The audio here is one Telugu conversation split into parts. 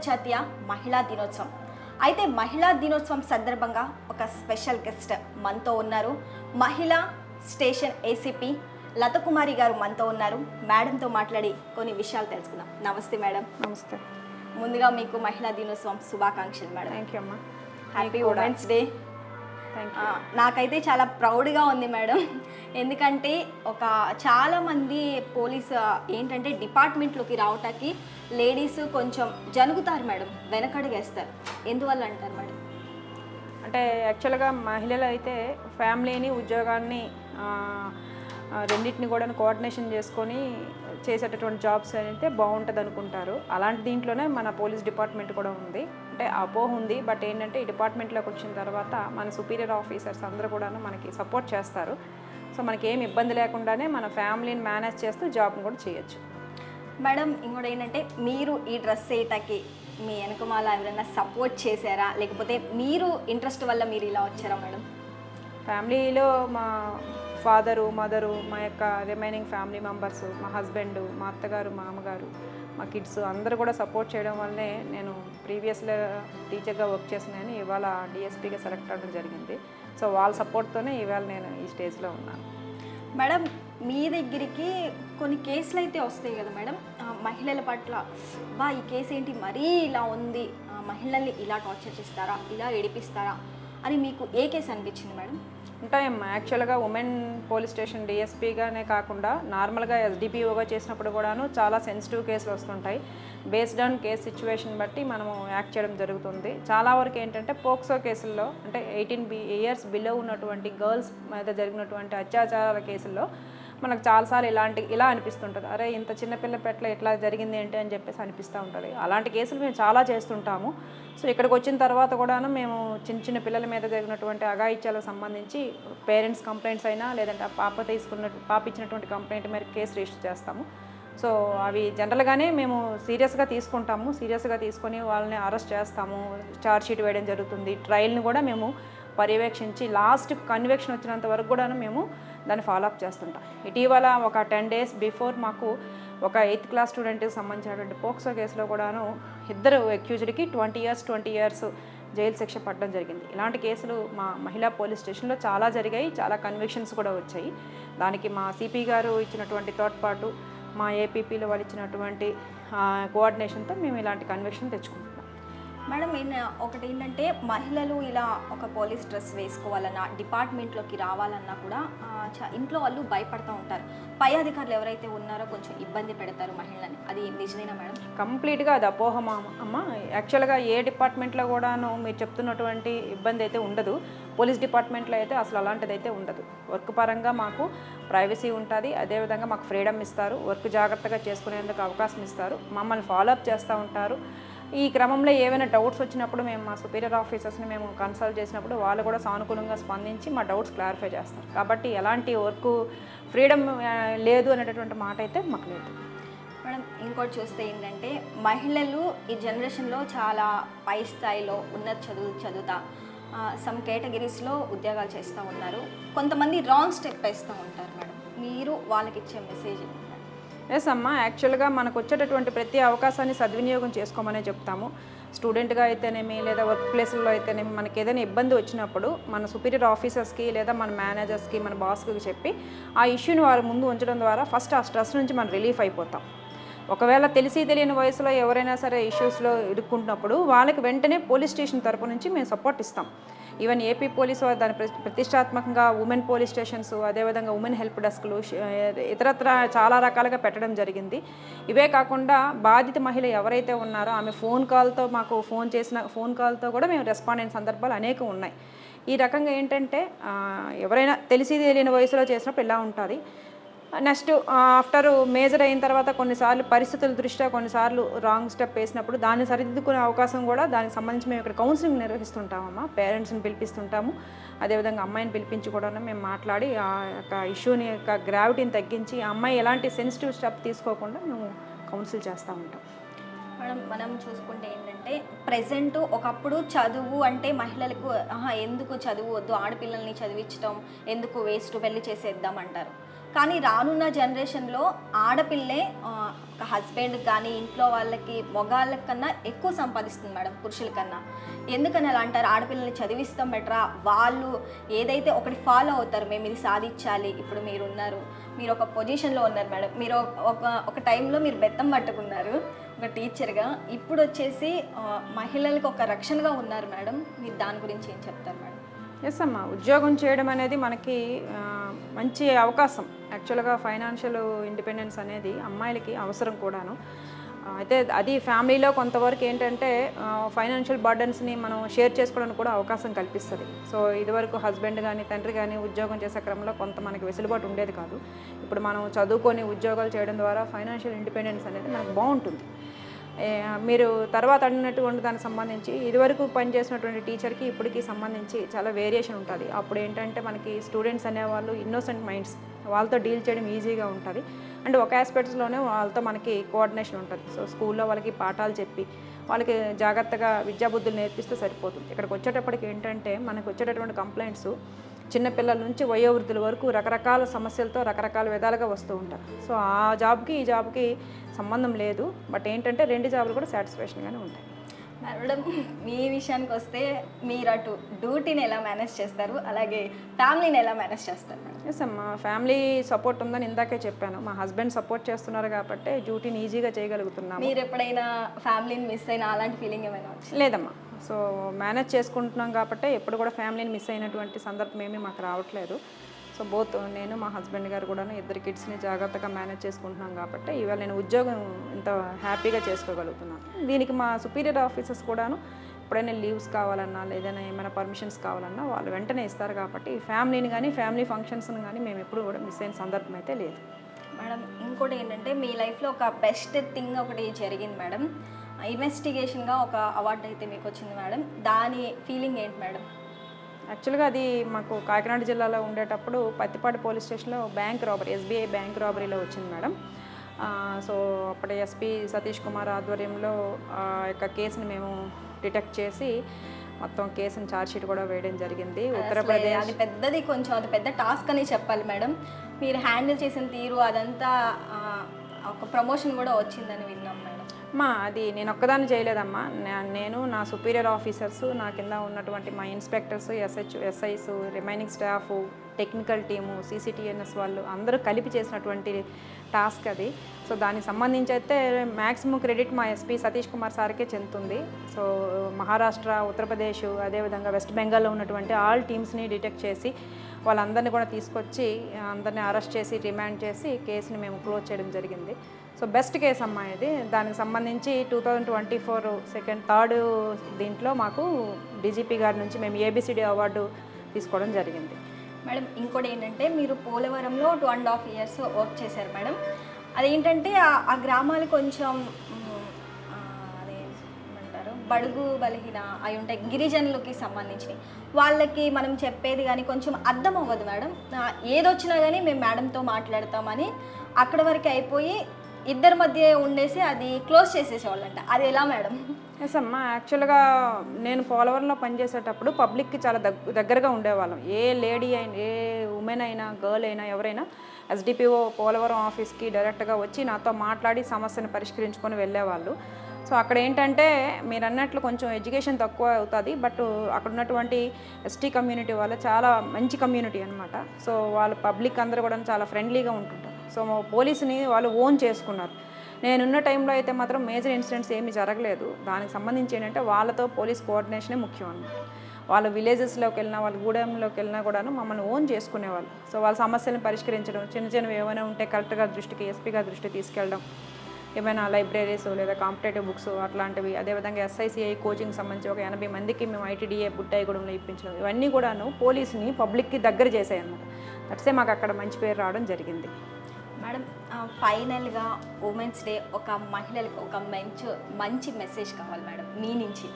అంతర్జాతీయ మహిళా దినోత్సవం. అయితే మహిళా దినోత్సవం సందర్భంగా ఒక స్పెషల్ గెస్ట్ మనతో ఉన్నారు. మహిళా స్టేషన్ ఏసీపీ లతకుమారి గారు మనతో ఉన్నారు. మేడంతో మాట్లాడి కొన్ని విషయాలు తెలుసుకుందాం. నమస్తే మేడం. నమస్తే. ముందుగా మీకు మహిళా దినోత్సవం శుభాకాంక్షలు మేడం. థ్యాంక్ యూ అమ్మా. Happy women's day. Thank you. నాకైతే చాలా ప్రౌడ్గా ఉంది మేడం. ఎందుకంటే చాలామంది పోలీస్ ఏంటంటే డిపార్ట్మెంట్లోకి రావటానికి లేడీస్ కొంచెం జరుగుతారు మేడం, వెనకడుగేస్తారు. ఎందువల్ల అంటారు మేడం? అంటే యాక్చువల్గా మహిళలు అయితే ఫ్యామిలీని ఉద్యోగాన్ని రెండింటిని కూడా కోఆర్డినేషన్ చేసుకొని చేసేటటువంటి జాబ్స్ అయితే బాగుంటుంది అనుకుంటారు. అలాంటి దీంట్లోనే మన పోలీస్ డిపార్ట్మెంట్ కూడా ఉంది. అంటే అపోహ ఉంది, బట్ ఏంటంటే ఈ డిపార్ట్మెంట్లోకి వచ్చిన తర్వాత మన సుపీరియర్ ఆఫీసర్స్ అందరూ కూడా మనకి సపోర్ట్ చేస్తారు. సో మనకి ఏమి ఇబ్బంది లేకుండానే మన ఫ్యామిలీని మేనేజ్ చేస్తూ జాబ్ని కూడా చేయొచ్చు. మేడం ఇంకోటి ఏంటంటే, మీరు ఈ డ్రెస్ వేయటానికి మీ వెనకమాల ఎవరైనా సపోర్ట్ చేశారా, లేకపోతే మీరు ఇంట్రెస్ట్ వల్ల మీరు ఇలా వచ్చారా మేడం? ఫ్యామిలీలో మా ఫాదరు, మదరు, మా యొక్క రిమైనింగ్ ఫ్యామిలీ మెంబర్స్, మా హస్బెండ్, మా అత్తగారు, మా అమ్మగారు, మా కిడ్స్ అందరూ కూడా సపోర్ట్ చేయడం వల్లనే నేను ప్రీవియస్లో టీచర్గా వర్క్ చేసినాను, ఇవాళ డిఎస్పీగా సెలెక్ట్ అవ్వడం జరిగింది. సో వాళ్ళ సపోర్ట్తోనే ఇవాళ నేను ఈ స్టేజ్లో ఉన్నాను. మేడం మీ దగ్గరికి కొన్ని కేసులు అయితే వస్తాయి కదా మేడం, మహిళల పట్ల ఈ కేసు ఏంటి మరీ ఇలా ఉంది, మహిళల్ని ఇలా టార్చర్ చేస్తారా, ఇలా ఏడిపిస్తారా అని మీకు ఏ కేసు అనిపించింది మేడం? ఉంటాయమ్మా. యాక్చువల్గా ఉమెన్ పోలీస్ స్టేషన్ డిఎస్పీగానే కాకుండా నార్మల్గా ఎస్డిపిఓగా చేసినప్పుడు కూడాను చాలా సెన్సిటివ్ కేసులు వస్తుంటాయి. బేస్డ్ ఆన్ కేస్ సిచ్యువేషన్ బట్టి మనము యాక్ట్ చేయడం జరుగుతుంది. చాలా వరకు ఏంటంటే పోక్సో కేసుల్లో, అంటే 18 ఇయర్స్ బిలో ఉన్నటువంటి గర్ల్స్ మీద జరిగినటువంటి అత్యాచారాల కేసుల్లో మనకు చాలాసార్లు ఇలా అనిపిస్తుంటుంది, అరే ఇంత చిన్నపిల్ల పెట్ల ఇట్లా జరిగింది ఏంటి అని చెప్పేసి అనిపిస్తూ ఉంటుంది. అలాంటి కేసులు మేము చాలా చేస్తుంటాము. సో ఇక్కడికి వచ్చిన తర్వాత కూడాను మేము చిన్న పిల్లల మీద జరిగినటువంటి అఘాయిత్యాలకు సంబంధించి పేరెంట్స్ కంప్లైంట్స్ అయినా, లేదంటే ఆ పాప ఇచ్చినటువంటి కంప్లైంట్ మీద కేసు రిజిస్టర్ చేస్తాము. సో అవి జనరల్గానే మేము సీరియస్గా తీసుకుంటాము. సీరియస్గా తీసుకొని వాళ్ళని అరెస్ట్ చేస్తాము, ఛార్జ్ షీట్ వేయడం జరుగుతుంది. ట్రయల్ని కూడా మేము పర్యవేక్షించి లాస్ట్ కన్విక్షన్ వచ్చినంత వరకు కూడా మేము దాన్ని ఫాలోఅప్ చేస్తుంటాం. ఇటీవల ఒక 10 days బిఫోర్ మాకు ఒక 8th క్లాస్ స్టూడెంట్కి సంబంధించినటువంటి పోక్సో కేసులో కూడాను ఇద్దరు అక్యూజ్డ్కి 20 years జైలు శిక్ష పడడం జరిగింది. ఇలాంటి కేసులు మా మహిళా పోలీస్ స్టేషన్లో చాలా జరిగాయి, చాలా కన్విక్షన్స్ కూడా వచ్చాయి. దానికి మా సిపి గారు ఇచ్చినటువంటి తోడ్పాటు, మా ఏపీపీలో వాళ్ళు ఇచ్చినటువంటి కోఆర్డినేషన్తో మేము ఇలాంటి కన్విక్షన్ తెచ్చుకుంటున్నాం. మేడం ఒకటి ఏంటంటే, మహిళలు ఇలా ఒక పోలీస్ డ్రెస్ వేసుకోవాలన్నా, డిపార్ట్మెంట్లోకి రావాలన్నా కూడా ఇంట్లో వాళ్ళు భయపడుతూ ఉంటారు. పై అధికారులు ఎవరైతే ఉన్నారో కొంచెం ఇబ్బంది పెడతారు మహిళలని, అది నిజమేనా మేడం? కంప్లీట్గా అది అపోహమా అమ్మ. యాక్చువల్గా ఏ డిపార్ట్మెంట్లో కూడాను మీరు చెప్తున్నటువంటి ఇబ్బంది అయితే ఉండదు. పోలీస్ డిపార్ట్మెంట్లో అయితే అసలు అలాంటిది అయితే ఉండదు. వర్క్ పరంగా మాకు ప్రైవసీ ఉంటుంది, అదేవిధంగా మాకు ఫ్రీడమ్ ఇస్తారు, వర్క్ జాగ్రత్తగా చేసుకునేందుకు అవకాశం ఇస్తారు, మమ్మల్ని ఫాలోఅప్ చేస్తూ ఉంటారు. ఈ క్రమంలో ఏవైనా డౌట్స్ వచ్చినప్పుడు మేము మా సుపీరియర్ ఆఫీసర్స్ని మేము కన్సల్ట్ చేసినప్పుడు వాళ్ళు కూడా సానుకూలంగా స్పందించి మా డౌట్స్ క్లారిఫై చేస్తారు. కాబట్టి ఎలాంటి వర్క్ ఫ్రీడమ్ లేదు అనేటటువంటి మాట అయితే మాకు లేదు. మేడం ఇంకోటి చూస్తే ఏంటంటే, మహిళలు ఈ జనరేషన్లో చాలా పై స్థాయిలో ఉన్నత చదువుతా సమ్ కేటగిరీస్లో ఉద్యోగాలు చేస్తూ ఉన్నారు. కొంతమంది రాంగ్ స్టెప్ వేస్తూ ఉంటారు మేడం, మీరు వాళ్ళకి ఇచ్చే మెసేజ్? ఎస్ అమ్మా. యాక్చువల్గా మనకు వచ్చేటటువంటి ప్రతి అవకాశాన్ని సద్వినియోగం చేసుకోమనే చెప్తాము. స్టూడెంట్గా అయితేనేమి, లేదా వర్క్ ప్లేస్లో అయితేనేమి మనకి ఏదైనా ఇబ్బంది వచ్చినప్పుడు మన సుపీరియర్ ఆఫీసర్స్కి, లేదా మన మేనేజర్స్కి, మన బాస్కి చెప్పి ఆ ఇష్యూని వారి ముందు ఉంచడం ద్వారా ఫస్ట్ ఆ స్ట్రెస్ నుంచి మనం రిలీఫ్ అయిపోతాం. ఒకవేళ తెలిసి తెలియని వయసులో ఎవరైనా సరే ఇష్యూస్లో ఇరుక్కుంటున్నప్పుడు వాళ్ళకి వెంటనే పోలీస్ స్టేషన్ తరపు నుంచి మేము సపోర్ట్ ఇస్తాం. ఈవెన్ ఏపీ పోలీసు దాని ప్రతిష్టాత్మకంగా ఉమెన్ పోలీస్ స్టేషన్స్, అదేవిధంగా ఉమెన్ హెల్ప్ డెస్క్లు, ఇతరత్ర చాలా రకాలుగా పెట్టడం జరిగింది. ఇవే కాకుండా బాధిత మహిళ ఎవరైతే ఉన్నారో ఆమె మాకు ఫోన్ కాల్తో కూడా మేము రెస్పాండ్ అయిన సందర్భాలు అనేకం ఉన్నాయి. ఈ రకంగా ఏంటంటే ఎవరైనా తెలిసి తెలియని వయసులో చేసినప్పుడు ఇలా ఉంటుంది. నెక్స్ట్ ఆఫ్టర్ మేజర్ అయిన తర్వాత కొన్నిసార్లు పరిస్థితుల దృష్ట్యా కొన్నిసార్లు రాంగ్ స్టెప్ వేసినప్పుడు దాన్ని సరిదిద్దుకునే అవకాశం కూడా దానికి సంబంధించి మేము ఇక్కడ కౌన్సిలింగ్ నిర్వహిస్తుంటామమ్మా. పేరెంట్స్ని పిలిపిస్తుంటాము, అదేవిధంగా అమ్మాయిని పిలిపించి కూడా మేము మాట్లాడి ఆ యొక్క ఇష్యూని యొక్క గ్రావిటీని తగ్గించి ఆ అమ్మాయి ఎలాంటి సెన్సిటివ్ స్టెప్ తీసుకోకుండా మేము కౌన్సిల్ చేస్తూ ఉంటాం. మేడం మనం చూసుకుంటే ఏంటంటే, ప్రెజెంట్ ఒకప్పుడు చదువు అంటే మహిళలకు ఎందుకు చదువు వద్దు, ఆడపిల్లల్ని చదివించడం ఎందుకు, వేస్ట్, పెళ్లి చేసేద్దాం అంటారు. కానీ రానున్న జనరేషన్లో ఆడపిల్లే ఒక హస్బెండ్ కానీ ఇంట్లో వాళ్ళకి మగవాళ్ళ కన్నా ఎక్కువ సంపాదిస్తుంది మేడం పురుషుల కన్నా. ఎందుకని అలా అంటారు? ఆడపిల్లల్ని చదివిస్తాం బెటరా, వాళ్ళు ఏదైతే ఒకటి ఫాలో అవుతారు, మేము ఇది సాధించాలి. ఇప్పుడు మీరు ఉన్నారు, మీరు ఒక పొజిషన్లో ఉన్నారు మేడం, మీరు ఒక టైంలో మీరు బెత్తం పట్టుకున్నారు ఒక టీచర్గా, ఇప్పుడు వచ్చేసి మహిళలకు ఒక రక్షణగా ఉన్నారు మేడం. మీరు దాని గురించి ఏం చెప్తారు మేడం? ఎస్ అమ్మా, ఉద్యోగం చేయడం అనేది మనకి మంచి అవకాశం. యాక్చువల్గా ఫైనాన్షియల్ ఇండిపెండెన్స్ అనేది అమ్మాయిలకి అవసరం కూడాను. అయితే అది ఫ్యామిలీలో కొంతవరకు ఏంటంటే ఫైనాన్షియల్ బర్డన్స్ని మనం షేర్ చేసుకోవడానికి కూడా అవకాశం కల్పిస్తుంది. సో ఇదివరకు హస్బెండ్ కానీ తండ్రి కానీ ఉద్యోగం చేసే క్రమంలో కొంత మనకి వెసులుబాటు ఉండేది కాదు. ఇప్పుడు మనం చదువుకొని ఉద్యోగాలు చేయడం ద్వారా ఫైనాన్షియల్ ఇండిపెండెన్స్ అనేది మనకు బాగుంటుంది. మీరు తర్వాత అడిగినటువంటి దానికి సంబంధించి ఇదివరకు పనిచేసినటువంటి టీచర్కి ఇప్పటికి సంబంధించి చాలా వేరియేషన్ ఉంటుంది. అప్పుడు ఏంటంటే మనకి స్టూడెంట్స్ అనేవాళ్ళు ఇన్నోసెంట్ మైండ్స్, వాళ్ళతో డీల్ చేయడం ఈజీగా ఉంటుంది. అండ్ ఒక ఆస్పెక్ట్స్లోనే వాళ్ళతో మనకి కోఆర్డినేషన్ ఉంటుంది. సో స్కూల్లో వాళ్ళకి పాఠాలు చెప్పి వాళ్ళకి జాగ్రత్తగా విద్యాబుద్ధులు నేర్పిస్తే సరిపోతుంది. ఇక్కడికి వచ్చేటప్పటికి ఏంటంటే మనకు వచ్చేటటువంటి కంప్లైంట్స్ చిన్నపిల్లల నుంచి వయోవృద్ధుల వరకు రకరకాల సమస్యలతో రకరకాల విధాలుగా వస్తూ ఉంటారు. సో ఆ జాబ్కి ఈ జాబ్కి సంబంధం లేదు. బట్ ఏంటంటే రెండు జాబులు కూడా సాటిస్ఫాక్షన్గానే ఉంటాయి. మేడం, మీ విషయానికి వస్తే మీరు అటు డ్యూటీని ఎలా మేనేజ్ చేస్తారు, అలాగే ఫ్యామిలీని ఎలా మేనేజ్ చేస్తారు మేడం? ఎస్ అమ్మా, ఫ్యామిలీ సపోర్ట్ ఉందని ఇందాకే చెప్పాను. మా హస్బెండ్ సపోర్ట్ చేస్తున్నారు కాబట్టి డ్యూటీని ఈజీగా చేయగలుగుతున్నాము. మీరు ఎప్పుడైనా ఫ్యామిలీని మిస్ అయినా అలాంటి ఫీలింగ్ ఏమైనా వచ్చింది? లేదమ్మా. సో మేనేజ్ చేసుకుంటున్నాం కాబట్టి ఎప్పుడు కూడా ఫ్యామిలీని మిస్ అయినటువంటి సందర్భం ఏమీ మాకు రావట్లేదు. సో బోత్ నేను మా హస్బెండ్ గారు కూడా ఇద్దరు కిడ్స్ని జాగ్రత్తగా మేనేజ్ చేసుకుంటున్నాం కాబట్టి ఇవాళ నేను ఉద్యోగం ఇంత హ్యాపీగా చేసుకోగలుగుతున్నాను. దీనికి మా సుపీరియర్ ఆఫీసర్స్ కూడాను ఎప్పుడైనా లీవ్స్ కావాలన్నా లేదైనా ఏమైనా పర్మిషన్స్ కావాలన్నా వాళ్ళు వెంటనే ఇస్తారు. కాబట్టి ఫ్యామిలీని కానీ ఫ్యామిలీ ఫంక్షన్స్ని కానీ మేము ఎప్పుడు కూడా మిస్ అయిన సందర్భం అయితే లేదు. మేడం, ఇంకోటి ఏంటంటే మీ లైఫ్లో ఒక బెస్ట్ థింగ్ ఒకటి జరిగింది మేడం. ఇన్వెస్టిగేషన్గా ఒక అవార్డు అయితే మీకు వచ్చింది మేడం. దాని ఫీలింగ్ ఏంటి మేడం? యాక్చువల్గా అది మాకు కాకినాడ జిల్లాలో ఉండేటప్పుడు పత్తిపాడు పోలీస్ స్టేషన్లో బ్యాంక్ రాబరీ, ఎస్బీఐ బ్యాంక్ రాబరీలో వచ్చింది మేడం. సో అప్పుడు ఎస్పీ సతీష్ కుమార్ ఆధ్వర్యంలో ఆ యొక్క కేసుని మేము డిటెక్ట్ చేసి మొత్తం కేసుని ఛార్జ్షీట్ కూడా వేయడం జరిగింది. ఉత్తరప్రదేశ్ అది పెద్దది, కొంచెం అది పెద్ద టాస్క్ అని చెప్పాలి మేడం. మీరు హ్యాండిల్ చేసిన తీరు అదంతా ఒక ప్రమోషన్ కూడా వచ్చిందని విన్నాం మేడం. అది నేను ఒక్కదాన్ని చేయలేదమ్మా. నేను నా సుపీరియర్ ఆఫీసర్స్, నా కింద ఉన్నటువంటి మా inspectors, SIs, remaining staff, technical team, CCTNS వాళ్ళు అందరూ కలిపి చేసినటువంటి టాస్క్ అది. సో దానికి సంబంధించి అయితే మ్యాక్సిమం క్రెడిట్ మా ఎస్పీ సతీష్ కుమార్ సార్కే చెందుతుంది. సో మహారాష్ట్ర, ఉత్తరప్రదేశ్, అదేవిధంగా వెస్ట్ బెంగాల్లో ఉన్నటువంటి ఆల్ టీమ్స్ని డిటెక్ట్ చేసి వాళ్ళందరినీ కూడా తీసుకొచ్చి అందరినీ అరెస్ట్ చేసి రిమాండ్ చేసి కేసుని మేము క్లోజ్ చేయడం జరిగింది. సో బెస్ట్ కేసు అమ్మా ఇది. దానికి సంబంధించి 2024 థర్డ్ దీంట్లో మాకు డీజీపీ గారి నుంచి మేము ఏబిసిడి అవార్డు తీసుకోవడం జరిగింది. మేడం, ఇంకోటి ఏంటంటే మీరు పోలవరంలో 2.5 years వర్క్ చేశారు మేడం. అదేంటంటే ఆ గ్రామాలు కొంచెం అదేమంటారు, బడుగు బలహీన అయి ఉంటాయి, గిరిజనులకి సంబంధించి వాళ్ళకి మనం చెప్పేది కానీ కొంచెం అర్థం అవ్వదు మేడం. ఏదొచ్చినా కానీ మేము మేడంతో మాట్లాడతామని అక్కడ వరకు అయిపోయి ఇద్దరి మధ్య ఉండేసి అది క్లోజ్ చేసేసేవాళ్ళంట. అది ఎలా మేడం? ఎస్ అమ్మా, యాక్చువల్గా నేను పోలవరంలో పనిచేసేటప్పుడు పబ్లిక్కి చాలా దగ్గరగా ఉండేవాళ్ళం. ఏ లేడీ అయినా, ఏ ఉమెన్ అయినా, గర్ల్ అయినా, ఎవరైనా ఎస్డిపిఓ పోలవరం ఆఫీస్కి డైరెక్ట్గా వచ్చి నాతో మాట్లాడి సమస్యను పరిష్కరించుకొని వెళ్ళేవాళ్ళు. సో అక్కడ ఏంటంటే మీరు అన్నట్లు కొంచెం ఎడ్యుకేషన్ తక్కువ అవుతుంది. బట్ అక్కడ ఉన్నటువంటి ఎస్టీ కమ్యూనిటీ వాళ్ళు చాలా మంచి కమ్యూనిటీ అనమాట. సో వాళ్ళు పబ్లిక్ అందరూ కూడా చాలా ఫ్రెండ్లీగా ఉంటుంటారు. సో పోలీసుని వాళ్ళు ఓన్ చేసుకున్నారు. నేనున్న టైంలో అయితే మాత్రం మేజర్ ఇన్సిడెంట్స్ ఏమీ జరగలేదు. దానికి సంబంధించి ఏంటంటే వాళ్ళతో పోలీస్ కోఆర్డినేషనే ముఖ్యం అనమాట. వాళ్ళ విలేజెస్లోకి వెళ్ళినా, వాళ్ళ గూడెంలోకి వెళ్ళినా కూడాను మమ్మల్ని ఓన్ చేసుకునేవాళ్ళు. సో వాళ్ళ సమస్యలను పరిష్కరించడం, చిన్నవి ఏమైనా ఉంటే కలెక్టర్ గారి దృష్టికి, ఎస్పీ గారి దృష్టికి తీసుకెళ్ళడం, ఏమైనా లైబ్రరీస్ లేదా కాంపిటేటివ్ బుక్స్ అట్లాంటివి, అదేవిధంగా ఎస్ఐసిఐ కోచింగ్ సంబంధించి ఒక 80 మందికి మేము ఐటీడీఏ బుట్టాయిగూడెంలో ఇప్పించడం, ఇవన్నీ కూడాను పోలీసుని పబ్లిక్కి దగ్గర చేసాయి అన్నమాట. దట్సే మాకు అక్కడ మంచి పేరు రావడం జరిగింది. మేడం, ఫైనల్గా ఉమెన్స్ డే ఒక మహిళలకు ఒక మంచి మెసేజ్ కావాలి మేడం మీ నుంచి.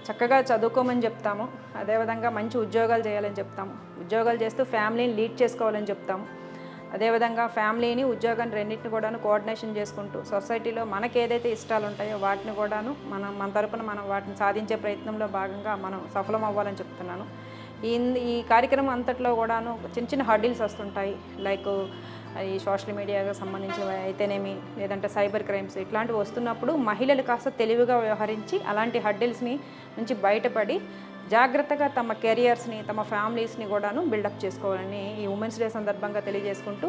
చక్కగా చదువుకోమని చెప్తాము, అదేవిధంగా మంచి ఉద్యోగాలు చేయాలని చెప్తాము, ఉద్యోగాలు చేస్తూ ఫ్యామిలీని లీడ్ చేసుకోవాలని చెప్తాము, అదేవిధంగా ఫ్యామిలీని ఉద్యోగాన్ని రెండింటిని కూడాను కోఆర్డినేషన్ చేసుకుంటూ సొసైటీలో మనకి ఏదైతే ఇష్టాలు ఉంటాయో వాటిని కూడాను మన తరపున మనం వాటిని సాధించే ప్రయత్నంలో భాగంగా మనం సఫలం అవ్వాలని చెప్తున్నాను. ఈ కార్యక్రమం అంతట్లో కూడాను చిన్న చిన్న హర్డిల్స్ వస్తుంటాయి. లైక్ ఈ సోషల్ మీడియాకి సంబంధించినవి అయితేనేమి, లేదంటే సైబర్ క్రైమ్స్ ఇట్లాంటివి వస్తున్నప్పుడు మహిళలు కాస్త తెలివిగా వ్యవహరించి అలాంటి హర్డిల్స్ని నుంచి బయటపడి జాగ్రత్తగా తమ కెరియర్స్ని, తమ ఫ్యామిలీస్ని కూడాను బిల్డప్ చేసుకోవాలని ఈ ఉమెన్స్ డే సందర్భంగా తెలియజేసుకుంటూ,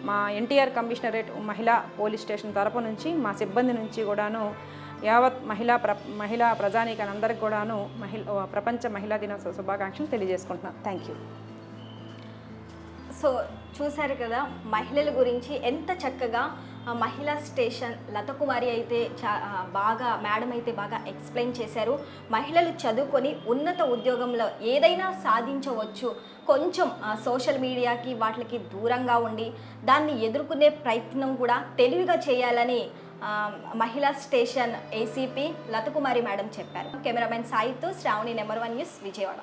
మా ఎన్టీఆర్ కమిషనరేట్ మహిళా పోలీస్ స్టేషన్ తరపు నుంచి మా సిబ్బంది నుంచి కూడాను యావత్ మహిళా ప్రజానీకాన్ని అందరికి కూడాను ప్రపంచ మహిళా దినోత్సవ శుభాకాంక్షలు తెలియజేసుకుంటున్నాను. Thank you. సో చూశారు కదా మహిళల గురించి ఎంత చక్కగా మహిళా స్టేషన్ లతకుమారి అయితే మేడం అయితే బాగా ఎక్స్ప్లెయిన్ చేశారు. మహిళలు చదువుకొని ఉన్నత ఉద్యోగంలో ఏదైనా సాధించవచ్చు, కొంచెం సోషల్ మీడియాకి వాటికి దూరంగా ఉండి దాన్ని ఎదుర్కొనే ప్రయత్నం కూడా తెలివిగా చేయాలని మహిళా స్టేషన్ ఏసీపీ లతకుమారి మేడం చెప్పారు. కెమెరామెన్ సాయితో శ్రావణి, నెంబర్ 1 న్యూస్, విజయవాడ.